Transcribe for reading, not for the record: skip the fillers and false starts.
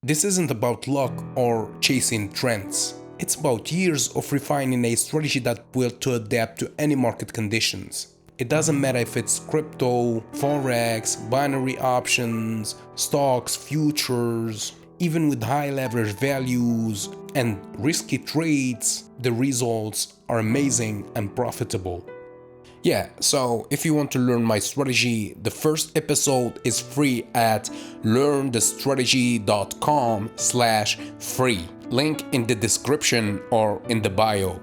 This isn't about luck or chasing trends. It's about years of refining a strategy that built to adapt to any market conditions. It doesn't matter if it's crypto, forex, binary options, stocks, futures, even with high leverage values and risky trades, the results are amazing and profitable. Yeah, so if you want to learn my strategy, the first episode is free at learnthestrategy.com/free. Link in the description or in the bio.